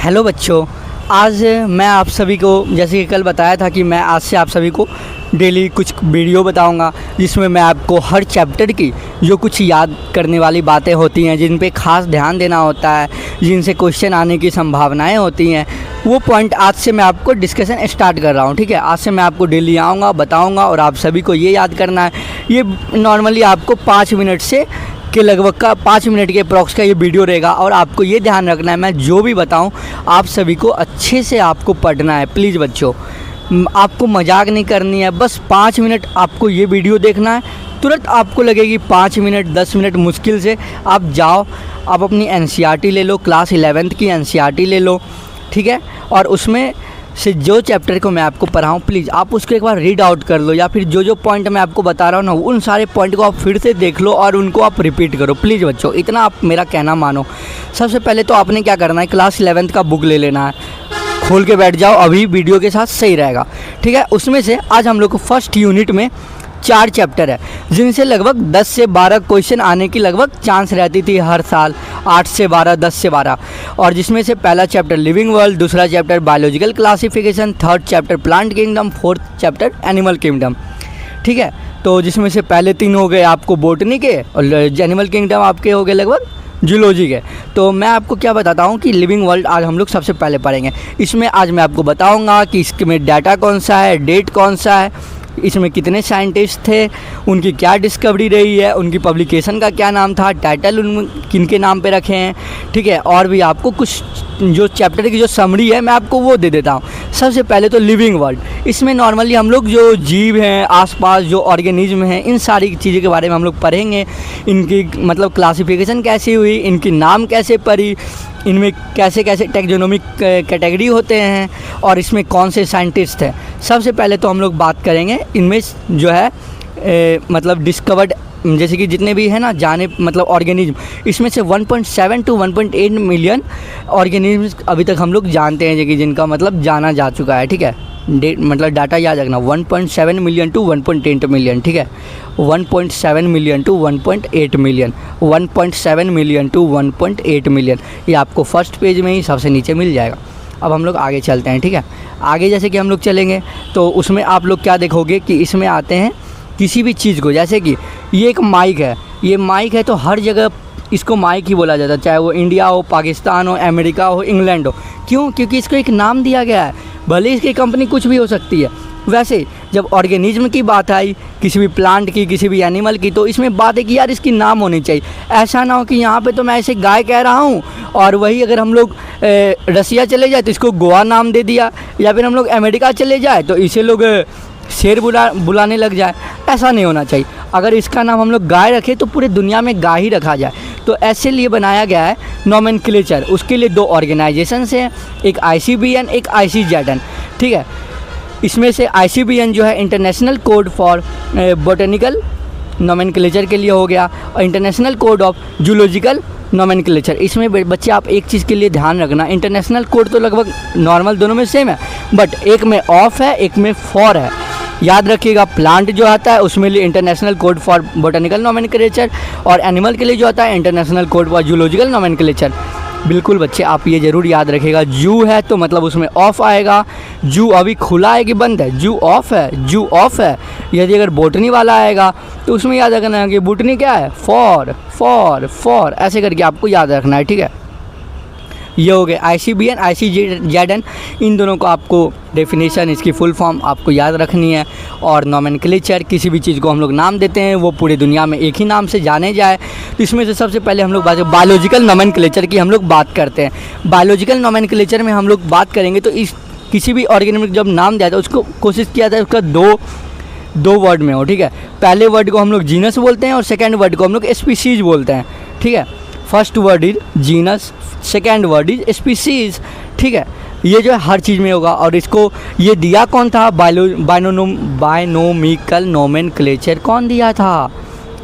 Hello बच्चों, आज मैं आप सभी को जैसे कि कल बताया था कि मैं आज से आप सभी को डेली कुछ वीडियो बताऊंगा जिसमें मैं आपको हर चैप्टर की जो कुछ याद करने वाली बातें होती हैं, जिन पे खास ध्यान देना होता है, जिनसे क्वेश्चन आने की संभावनाएं होती हैं, वो पॉइंट आज से मैं आपको डिस्कशन स्टार्ट कर रहा हूं। ठीक है, आज से मैं आपको डेली आऊँगा, बताऊँगा और आप सभी को ये याद करना है। ये नॉर्मली आपको 5 मिनट से के लगभग का 5 मिनट के अप्रॉक्स का ये वीडियो रहेगा और आपको ये ध्यान रखना है, मैं जो भी बताऊं आप सभी को अच्छे से आपको पढ़ना है। प्लीज़ बच्चों, आपको मजाक नहीं करनी है, बस 5 मिनट आपको ये वीडियो देखना है। तुरंत आपको लगेगी 5 मिनट 10 मिनट मुश्किल से, आप जाओ, आप अपनी NCERT ले लो, क्लास 11th की NCERT ले लो, ठीक है, और उसमें से जो चैप्टर को मैं आपको पढ़ाऊँ प्लीज़ आप उसको एक बार रीड आउट कर लो, या फिर जो जो पॉइंट मैं आपको बता रहा हूँ ना उन सारे पॉइंट को आप फिर से देख लो और उनको आप रिपीट करो। प्लीज़ बच्चों, इतना आप मेरा कहना मानो। सबसे पहले तो आपने क्या करना है, क्लास 11th का बुक ले लेना है, खोल के बैठ जाओ, अभी वीडियो के साथ सही रहेगा। ठीक है, उसमें से आज हम लोग को फर्स्ट यूनिट में 4 चैप्टर है, जिनसे लगभग 10 से 12 क्वेश्चन आने की लगभग चांस रहती थी हर साल, 8 से 12, 10 से 12। और जिसमें से पहला चैप्टर लिविंग वर्ल्ड, दूसरा chapter biological classification, third chapter plant kingdom, fourth chapter animal kingdom. ठीक है, तो जिसमें से पहले 3 हो गए आपको बोटनी के और एनिमल किंगडम आपके हो गए लगभग जूलॉजी के। तो मैं आपको क्या बताता हूँ कि लिविंग वर्ल्ड आज हम लोग सबसे पहले पढ़ेंगे। इसमें आज मैं आपको बताऊँगा कि इसमें डाटा कौन सा है, डेट कौन सा है, इसमें कितने साइंटिस्ट थे, उनकी क्या डिस्कवरी रही है, उनकी पब्लिकेशन का क्या नाम था, टाइटल उन किन के नाम पे रखे हैं। ठीक है, और भी आपको कुछ जो चैप्टर की जो समरी है मैं आपको वो दे देता हूँ। सबसे पहले तो लिविंग वर्ल्ड, इसमें नॉर्मली हम लोग जो जीव हैं, आसपास जो ऑर्गेनिज्म हैं, इन सारी चीज़ों के बारे में हम लोग पढ़ेंगे। इनकी मतलब क्लासिफिकेशन कैसी हुई, इनकी नाम कैसे पड़ी, इनमें कैसे कैसे टैक्सोनॉमिक कैटेगरी होते हैं और इसमें कौन से साइंटिस्ट हैं। सबसे पहले तो हम लोग बात करेंगे इनमें जो है मतलब डिस्कवर्ड, जैसे कि जितने भी है ना जाने मतलब ऑर्गेनिज्म, इसमें से 1.7 to 1.8 मिलियन ऑर्गेनिज्म अभी तक हम लोग जानते हैं, कि जिनका मतलब जाना जा चुका है। ठीक है, मतलब डाटा याद रखना, 1.7 मिलियन टू 1.8 मिलियन। ठीक है, 1.7 million to 1.8 million, 1.7 million to 1.8 million, ये आपको फर्स्ट पेज में ही सबसे नीचे मिल जाएगा। अब हम लोग आगे चलते हैं। ठीक है, आगे जैसे कि हम लोग चलेंगे तो उसमें आप लोग क्या देखोगे कि इसमें आते हैं किसी भी चीज़ को, जैसे कि ये एक माइक है, ये माइक है तो हर जगह इसको माइक ही बोला जाता है, चाहे वो इंडिया हो, पाकिस्तान हो, अमेरिका हो, इंग्लैंड हो। क्यों? क्योंकि इसको एक नाम दिया गया है, भले इसकी कंपनी कुछ भी हो सकती है। वैसे जब ऑर्गेनिज्म की बात आई, किसी भी प्लांट की, किसी भी एनिमल की, तो इसमें बात है कि यार इसकी नाम होनी चाहिए। ऐसा ना हो कि यहाँ पे तो मैं ऐसे गाय कह रहा हूँ और वही अगर हम लोग रसिया चले जाए तो इसको गोवा नाम दे दिया, या फिर हम लोग अमेरिका चले जाए तो इसे लोग शेर बुलाने लग जाए। ऐसा नहीं होना चाहिए। अगर इसका नाम हम लोग गाय रखें तो पूरे दुनिया में गाय ही रखा जाए। तो ऐसे लिए बनाया गया है नोमेनक्लेचर। उसके लिए 2 ऑर्गेनाइजेशंस हैं, एक ICBN, एक ICZN। ठीक है, इसमें से ICBN जो है international code for botanical nomenclature के लिए हो गया, और international code of zoological nomenclature. इसमें बच्चे आप एक चीज़ के लिए ध्यान रखना, इंटरनेशनल कोड तो लगभग नॉर्मल दोनों में सेम है, बट एक में ऑफ है, एक में फॉर है। याद रखिएगा, प्लांट जो आता है उसमें लिए international code for botanical nomenclature, और एनिमल के लिए जो आता है international code for zoological nomenclature. बिल्कुल बच्चे, आप ये ज़रूर याद रखिएगा। जू है तो मतलब उसमें ऑफ आएगा। जू अभी खुला है कि बंद है? जू ऑफ है, जू ऑफ है। यदि अगर बोटनी वाला आएगा तो उसमें याद रखना है कि बोटनी क्या है, फॉर फॉर फॉर, ऐसे करके आपको याद रखना है। ठीक है, ये हो गए ICBN, ICZN, इन दोनों को आपको डेफिनेशन, इसकी फुल फॉर्म आपको याद रखनी है। और नोमेनक्लेचर, किसी भी चीज़ को हम लोग नाम देते हैं वो पूरी दुनिया में एक ही नाम से जाने जाए। तो इसमें से सबसे पहले हम लोग बायोलॉजिकल नोमेनक्लेचर की हम लोग बात करते हैं। बायोलॉजिकल नोमेनक्लेचर में हम लोग बात करेंगे तो इस किसी भी ऑर्गेनिज्म जब नाम दिया था उसको कोशिश किया था उसका दो वर्ड में हो। ठीक है, पहले वर्ड को हम लोग जीनस बोलते हैं और सेकेंड वर्ड को हम लोग स्पीसीज बोलते हैं। ठीक है, first word is genus, second word is species. ठीक है, ये जो है हर चीज़ में होगा। और इसको ये दिया कौन था? बायोनोमिकल नोमेनक्लेचर कौन दिया था?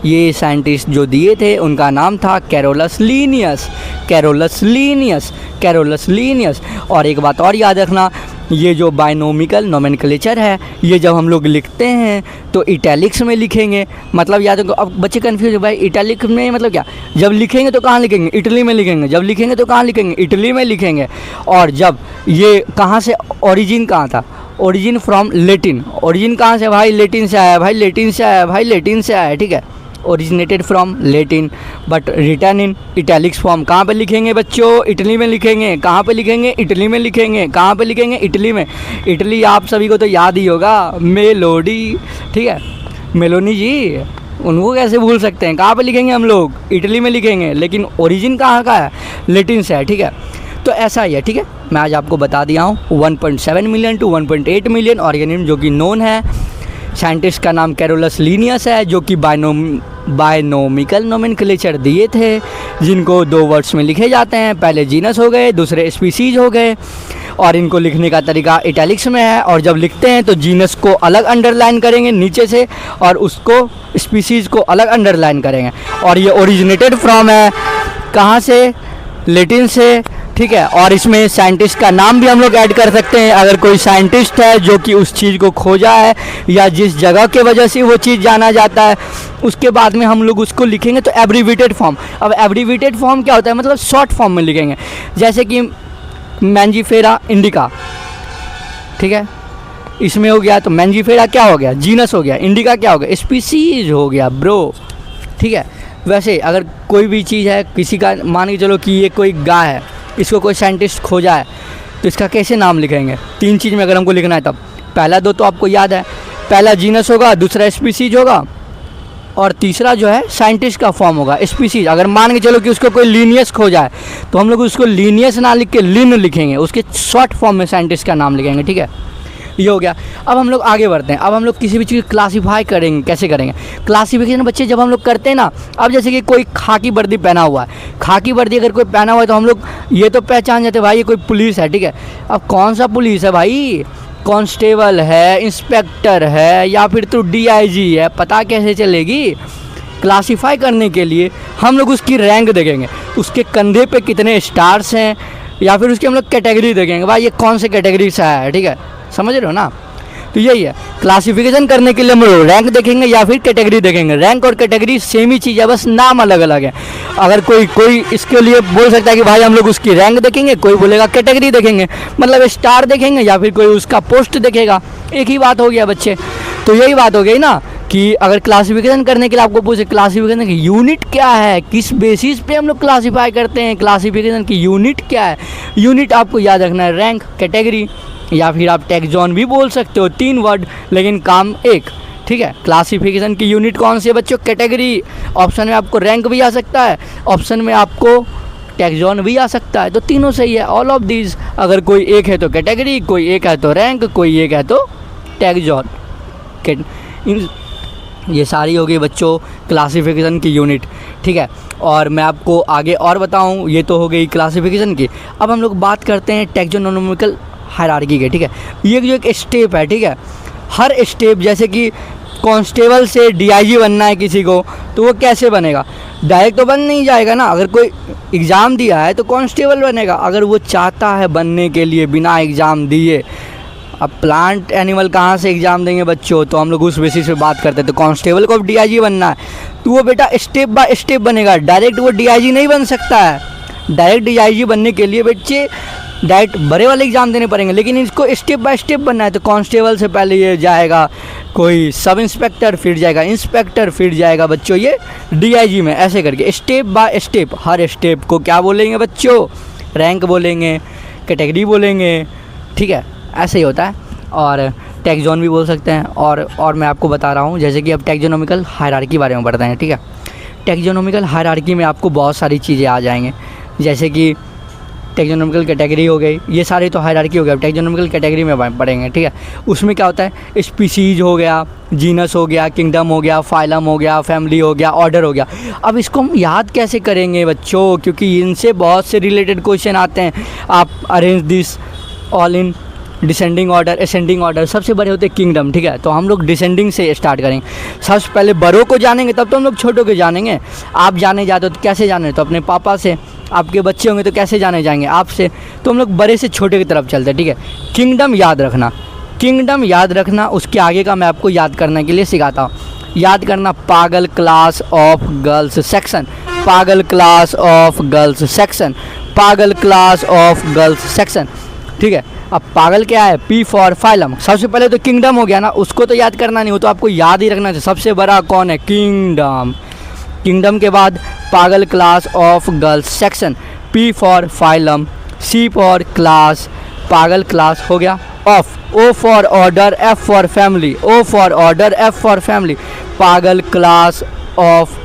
ये साइंटिस्ट जो दिए थे उनका नाम था Carolus Linnaeus, Carolus Linnaeus, Carolus Linnaeus. और एक बात और याद रखना, ये जो बायनोमिकल नोमेनक्लेचर है ये जब हम लोग लिखते हैं तो इटैलिक्स में लिखेंगे। मतलब याद रखो, अब बच्चे कन्फ्यूज है भाई इटैलिक में मतलब क्या, जब लिखेंगे तो कहाँ लिखेंगे, इटली में लिखेंगे, जब लिखेंगे तो कहाँ लिखेंगे, इटली में लिखेंगे। और जब ये कहाँ से ओरिजिन कहाँ था, ओरिजिन फ्रॉम लेटिन, ओरिजिन कहाँ से भाई, लेटिन से आया भाई, लेटिन से आया भाई, लेटिन से आया, ठीक है, originated from Latin but return in italics form. कहाँ पे लिखेंगे बच्चों, इटली में लिखेंगे। कहाँ पे लिखेंगे, इटली में लिखेंगे। कहाँ पे लिखेंगे, इटली में। इटली आप सभी को तो याद ही होगा, मेलोडी, ठीक है, मेलोनी जी, उनको कैसे भूल सकते हैं। कहाँ पे लिखेंगे हम लोग, इटली में लिखेंगे, लेकिन ओरिजिन कहाँ का है, लेटिन से है, ठीक है। तो ऐसा ही है, ठीक है। मैं आज आपको बता दिया हूँ 1.7 मिलियन टू 1.8 मिलियन ऑर्गेनिज्म जो कि नोन है। साइंटिस्ट का नाम कैरोलस लीनियस है, जो कि बायनोमिकल नोमेनक्लेचर दिए थे, जिनको 2 वर्ड्स में लिखे जाते हैं। पहले जीनस हो गए, दूसरे स्पीसीज हो गए। और इनको लिखने का तरीका इटैलिक्स में है। और जब लिखते हैं तो जीनस को अलग अंडरलाइन करेंगे नीचे से, और उसको स्पीसीज को अलग अंडरलाइन करेंगे। और ये ओरिजिनेटेड फ्रॉम है कहाँ से, लेटिन से, ठीक है। और इसमें साइंटिस्ट का नाम भी हम लोग ऐड कर सकते हैं। अगर कोई साइंटिस्ट है जो कि उस चीज़ को खोजा है या जिस जगह के वजह से वो चीज़ जाना जाता है, उसके बाद में हम लोग उसको लिखेंगे तो एब्रीवेटेड फॉर्म। अब एब्रीवेटेड फॉर्म क्या होता है, मतलब शॉर्ट फॉर्म में लिखेंगे। जैसे कि मैंजीफेरा इंडिका, ठीक है, इसमें हो गया तो मैंजीफेरा क्या हो गया, जीनस हो गया, इंडिका क्या हो गया, स्पीसीज हो गया ब्रो, ठीक है। वैसे अगर कोई भी चीज़ है, किसी का मान के चलो कि ये कोई गाय है, इसको कोई साइंटिस्ट खोजा है, तो इसका कैसे नाम लिखेंगे। 3 चीज़ में अगर हमको लिखना है तब पहला 2 तो आपको याद है, पहला जीनस होगा, दूसरा स्पीसीज होगा, और तीसरा जो है साइंटिस्ट का फॉर्म होगा स्पीसीज। अगर मान के चलो कि उसको कोई लीनियस खोजा है तो हम लोग उसको लीनियस ना लिख के लिन लिखेंगे, उसके शॉर्ट फॉर्म में साइंटिस्ट का नाम लिखेंगे, ठीक है। ये हो गया। अब हम लोग आगे बढ़ते हैं। अब हम लोग किसी भी चीज़ क्लासीफाई करेंगे, कैसे करेंगे क्लासिफिकेशन बच्चे, जब हम लोग करते हैं ना। अब जैसे कि कोई खाकी वर्दी पहना हुआ है, खाकी वर्दी अगर कोई पहना हुआ है तो हम लोग ये तो पहचान जाते हैं भाई ये कोई पुलिस है, ठीक है। अब कौन सा पुलिस है भाई, कांस्टेबल है, इंस्पेक्टर है, या फिर तो DIG है, पता कैसे चलेगी। क्लासीफाई करने के लिए हम लोग उसकी रैंक देखेंगे, उसके कंधे पे कितने स्टार्स हैं, या फिर उसकी हम लोग कैटेगरी देखेंगे, भाई ये कौन से कैटेगरी से आया है, ठीक है, समझ रहे हो ना। तो यही है, क्लासिफिकेशन करने के लिए हम लोग रैंक देखेंगे या फिर कैटेगरी देखेंगे। रैंक और कैटेगरी सेम ही चीज़ है, बस नाम अलग अलग है। अगर कोई इसके लिए बोल सकता है कि भाई हम लोग उसकी रैंक देखेंगे, कोई बोलेगा कैटेगरी देखेंगे, मतलब स्टार देखेंगे, या फिर कोई उसका पोस्ट देखेगा। एक ही बात हो गया बच्चे। तो यही बात हो गई ना कि अगर क्लासिफिकेशन करने के लिए आपको पूछे क्लासिफिकेशन की यूनिट क्या है, किस बेसिस पे हम लोग क्लासीफाई करते हैं, क्लासिफिकेशन की यूनिट क्या है। यूनिट आपको याद रखना है, रैंक, कैटेगरी, या फिर आप टैक्सॉन भी बोल सकते हो। 3 वर्ड लेकिन काम एक, ठीक है। क्लासिफिकेशन की यूनिट कौन सी है बच्चों, कैटेगरी। ऑप्शन में आपको रैंक भी आ सकता है, ऑप्शन में आपको टैक्सॉन भी आ सकता है, तो तीनों सही है, ऑल ऑफ दीज। अगर कोई एक है तो कैटेगरी, कोई एक है तो रैंक, कोई एक है तो टैक्सॉन। ये सारी हो गई बच्चों क्लासिफिकेशन की यूनिट, ठीक है। और मैं आपको आगे और बताऊं, ये तो हो गई क्लासिफिकेशन की। अब हम लोग बात करते हैं टैक्सोनोमिकल हायरार्की के, ठीक है। ये जो एक स्टेप है, ठीक है, हर स्टेप, जैसे कि कांस्टेबल से DIG बनना है किसी को, तो वो कैसे बनेगा, डायरेक्ट तो बन नहीं जाएगा ना। अगर कोई एग्ज़ाम दिया है तो कांस्टेबल बनेगा, अगर वो चाहता है बनने के लिए बिना एग्ज़ाम दिए। अब प्लांट एनिमल कहाँ से एग्ज़ाम देंगे बच्चों, तो हम लोग उस बेसिस पे बात करते हैं। तो कांस्टेबल को DIG बनना है तो वो बेटा स्टेप बाय स्टेप बनेगा, डायरेक्ट वो DIG नहीं बन सकता है। डायरेक्ट DIG बनने के लिए बच्चे डायरेक्ट बड़े वाले एग्ज़ाम देने पड़ेंगे, लेकिन इसको स्टेप बाय स्टेप बनना है। तो कांस्टेबल से पहले ये जाएगा कोई सब इंस्पेक्टर, फिर जाएगा इंस्पेक्टर, फिर जाएगा बच्चों ये DIG में, ऐसे करके step by step. Her step को क्या बोलेंगे बच्चों, रैंक बोलेंगे, कैटेगरी बोलेंगे, ठीक है, ऐसे ही होता है। और टैक्सॉन भी बोल सकते हैं। और मैं आपको बता रहा हूँ, जैसे कि अब टैक्सोनोमिकल हायरार्की बारे में पढ़ते हैं, ठीक है। टैक्सोनोमिकल हायरार्की में आपको बहुत सारी चीज़ें आ जाएंगे, जैसे कि टैक्सोनोमिकल कैटेगरी हो गई, ये सारी तो हायरार्की हो गया। टैक्सोनोमिकल कैटेगरी में पढ़ेंगे, ठीक है। उसमें क्या होता है, स्पीसीज हो गया, जीनस हो गया, किंगडम हो गया, फाइलम हो गया, फैमिली हो गया, ऑर्डर हो गया। अब इसको हम याद कैसे करेंगे बच्चों, क्योंकि इनसे बहुत से रिलेटेड क्वेश्चन आते हैं। आप arrange this all in descending order, ascending order, सबसे बड़े होते हैं किंगडम, ठीक है। तो हम लोग डिसेंडिंग से स्टार्ट करेंगे। सबसे पहले बड़ों को जानेंगे तब तो हम लोग छोटों को जानेंगे। आप जाने जाते हो तो कैसे जाने, तो अपने पापा से। आपके बच्चे होंगे तो कैसे जाने जाएंगे, आपसे। तो हम लोग बड़े से छोटे की तरफ चलते हैं, ठीक है। किंगडम याद रखना, किंगडम याद रखना, उसके आगे का मैं आपको याद करने के लिए सिखाता हूँ। याद करना, पागल क्लास ऑफ गर्ल्स सेक्शन, पागल क्लास ऑफ गर्ल्स सेक्शन, पागल क्लास ऑफ गर्ल्स सेक्शन, ठीक है। अब पागल क्या है, पी फॉर फाइलम। सबसे पहले तो किंगडम हो गया ना, उसको तो याद करना नहीं, वो तो आपको याद ही रखना चाहिए। सबसे बड़ा कौन है, किंगडम। किंगडम के बाद पागल class of girls section, P for phylum, C for class, पागल क्लास हो गया। Of, O for order, F for family, O for order, F for family, पागल class of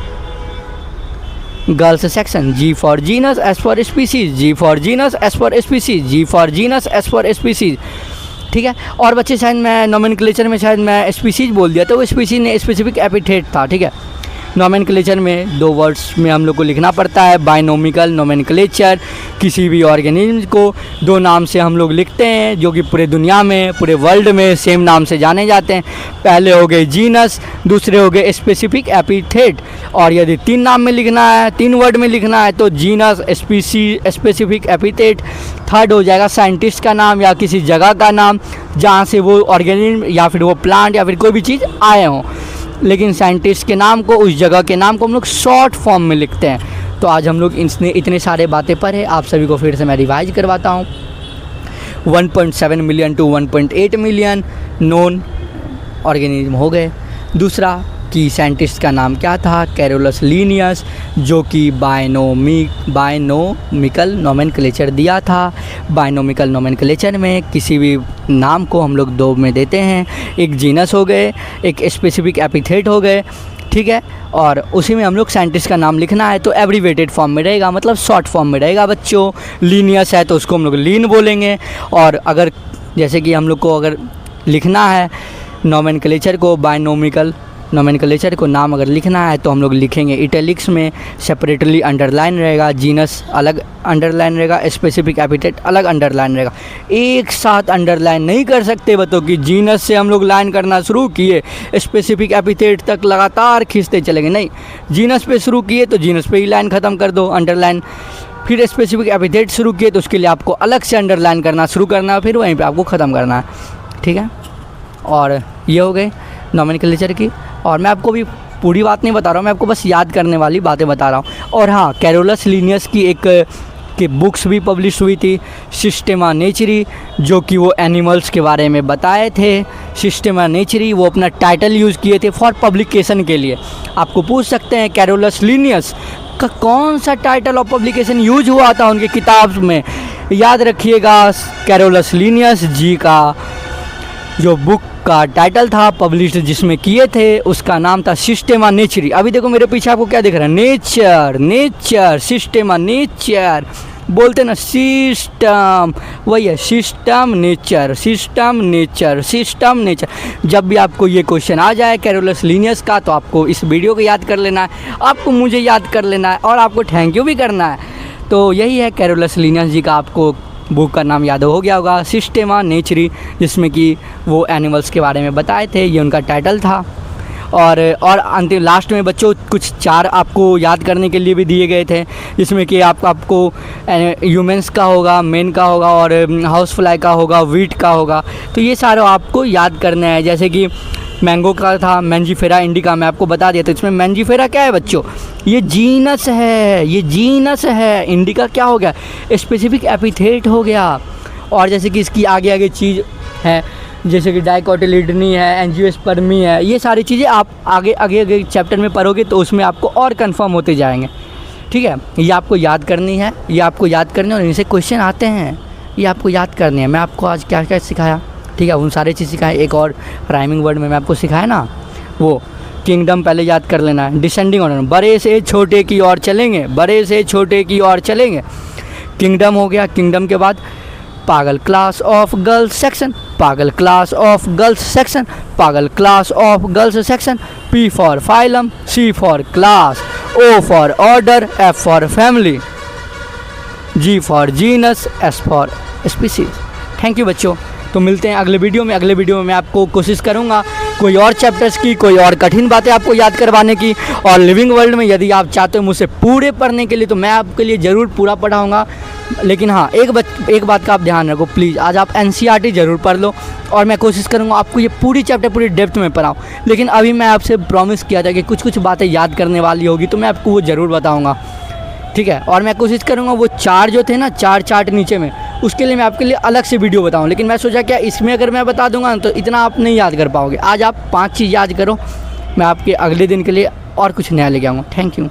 girls section, G for genus, S for species, G for genus, S for species, G for genus, S for species, ठीक है। और बच्चे शायद मैं nomenclature में शायद मैं स्पीसीज बोल दिया, तो वो स्पीसीज ने स्पेसिफिक एपिथेट था, ठीक है। नोमेनक्लेचर में 2 वर्ड्स में हम लोग को लिखना पड़ता है। बाइनोमिकल नोमेनक्लेचर, किसी भी ऑर्गेनिज्म को 2 नाम से हम लोग लिखते हैं, जो कि पूरे दुनिया में, पूरे वर्ल्ड में सेम नाम से जाने जाते हैं। पहले हो गए जीनस, दूसरे हो गए स्पेसिफिक एपिथेट। और यदि 3 नाम में लिखना है, 3 वर्ड में लिखना है, तो genus, species, specific epithet. Third हो जाएगा साइंटिस्ट का नाम या किसी जगह का नाम जहाँ से वो ऑर्गेनिज्म या फिर वो प्लांट या फिर कोई भी चीज़ आए हों। लेकिन साइंटिस्ट के नाम को, उस जगह के नाम को हम लोग शॉर्ट फॉर्म में लिखते हैं। तो आज हम लोग इतने सारे बातें पढ़े, आप सभी को फिर से मैं रिवाइज करवाता हूँ। 1.7 million to 1.8 million known organism हो गए। दूसरा कि साइंटिस्ट का नाम क्या था, कैरोलस लीनियस, जो कि बायनोमिकल नोमेनक्लेचर दिया था। बायनोमिकल नोमेनक्लेचर में किसी भी नाम को हम लोग 2 में देते हैं, एक जीनस हो गए, एक स्पेसिफिक एपिथेट हो गए, ठीक है। और उसी में हम लोग साइंटिस्ट का नाम लिखना है तो एब्रीवेटेड फॉर्म में रहेगा, मतलब शॉर्ट फॉर्म में रहेगा बच्चों। लीनियस है तो उसको हम लोग लीन बोलेंगे। और अगर जैसे कि हम लोग को अगर लिखना है नोमेनक्लेचर को, बायनोमिकल नोमेनक्लेचर को नाम अगर लिखना है तो हम लोग लिखेंगे इटैलिक्स में, सेपरेटली अंडरलाइन रहेगा, जीनस अलग अंडरलाइन रहेगा, स्पेसिफिक एपिथेट अलग अंडरलाइन रहेगा। एक साथ अंडरलाइन नहीं कर सकते बच्चों कि जीनस से हम लोग लाइन करना शुरू किए, स्पेसिफिक एपिथेट तक लगातार खींचते चलेंगे, नहीं। जीनस पे शुरू किए तो जीनस पे ही लाइन ख़त्म कर दो, अंडरलाइन। फिर स्पेसिफिक एपिथेट शुरू किए तो उसके लिए आपको अलग से अंडरलाइन करना शुरू करना है, फिर वहीं पे आपको ख़त्म करना है, ठीक है। और ये हो गए नोमेनक्लेचर की। और मैं आपको भी पूरी बात नहीं बता रहा हूँ, मैं आपको बस याद करने वाली बातें बता रहा हूँ। और हाँ, कैरोलस लीनियस की एक बुक्स भी पब्लिश हुई थी, सिस्टेमा नेचरी, जो कि वो एनिमल्स के बारे में बताए थे। सिस्टेमा नेचरी वो अपना टाइटल यूज़ किए थे फॉर पब्लिकेशन के लिए। आपको पूछ सकते हैं कैरोलस लीनियस का कौन सा टाइटल ऑफ पब्लिकेशन यूज हुआ था उनकी किताब में। याद रखिएगा, कैरोलस लीनियस जी का जो बुक का टाइटल था पब्लिश जिसमें किए थे, उसका नाम था सिस्टेमा नेचरी। अभी देखो मेरे पीछे आपको क्या दिख रहा है, नेचर, नेचर, सिस्टेमा नेचर, बोलते ना सिस्टम, वही है system nature, system nature, system nature. जब भी आपको ये क्वेश्चन आ जाए कैरोलस लीनियस का, तो आपको इस वीडियो को याद कर लेना है, आपको मुझे याद कर लेना है और आपको थैंक यू भी करना है। तो यही है कैरोलस लीनियस जी का, आपको बुक का नाम याद हो गया होगा, सिस्टेमा नेचरी, जिसमें कि वो एनिमल्स के बारे में बताए थे, ये उनका टाइटल था। और अंतिम लास्ट में बच्चों कुछ 4 आपको याद करने के लिए भी दिए गए थे, जिसमें कि आपको ह्यूमंस का होगा, मेन का होगा और हाउस फ्लाई का होगा, वीट का होगा। तो ये सारे आपको याद करने हैं। जैसे कि मैंगो का था मैंजीफेरा इंडिका, मैं आपको बता दिया था। इसमें मैंजीफेरा क्या है बच्चों, ये जीनस है, ये जीनस है। इंडिका क्या हो गया, स्पेसिफिक एपिथेट हो गया। और जैसे कि इसकी आगे आगे चीज़ है, जैसे कि डाइकोटिलिडनी है, एंजियोस्पर्मी है, ये सारी चीज़ें आप आगे आगे चैप्टर में पढ़ोगे तो उसमें आपको और कंफर्म होते जाएंगे, ठीक है। ये आपको याद करनी है, ये आपको याद करनी है और इनसे क्वेश्चन आते हैं, ये आपको याद करनी है। मैं आपको आज क्या क्या सिखाया, ठीक है, उन सारी चीज़ सिखाए। एक और राइमिंग वर्ड में मैं आपको सिखाया ना, वो किंगडम पहले याद कर लेना है। डिसेंडिंग ऑर्डर, बड़े से छोटे की ओर चलेंगे, बड़े से छोटे की ओर चलेंगे। किंगडम हो गया, किंगडम के बाद पागल क्लास ऑफ गर्ल्स सेक्शन, पागल क्लास ऑफ गर्ल्स सेक्शन, पागल class of girls section. P for phylum, C for class, O for order, F for family, G for genus, S for species. Thank you बच्चों। तो मिलते हैं अगले video में। अगले video में मैं आपको कोशिश करूँगा कोई और चैप्टर्स की, कोई और कठिन बातें आपको याद करवाने की। और लिविंग वर्ल्ड में यदि आप चाहते हो मुझसे पूरे पढ़ने के लिए तो मैं आपके लिए ज़रूर पूरा पढ़ाऊँगा। लेकिन हाँ, एक बात का आप ध्यान रखो प्लीज़, आज आप NCERT ज़रूर पढ़ लो और मैं कोशिश करूँगा आपको ये पूरी चैप्टर पूरी डेप्थ में पढ़ाऊँ। लेकिन अभी मैं आपसे प्रॉमिस किया था कि कुछ बातें याद करने वाली होगी तो मैं आपको वो ज़रूर बताऊँगा, ठीक है। और मैं कोशिश करूँगा वो 4 जो थे ना, 4 चार्ट नीचे में, उसके लिए मैं आपके लिए अलग से वीडियो बताऊँ। लेकिन मैं सोचा क्या इसमें अगर मैं बता दूँगा तो इतना आप नहीं याद कर पाओगे। आज आप 5 चीज़ याद करो, मैं आपके अगले दिन के लिए और कुछ नया लेके आऊँगा। Thank you.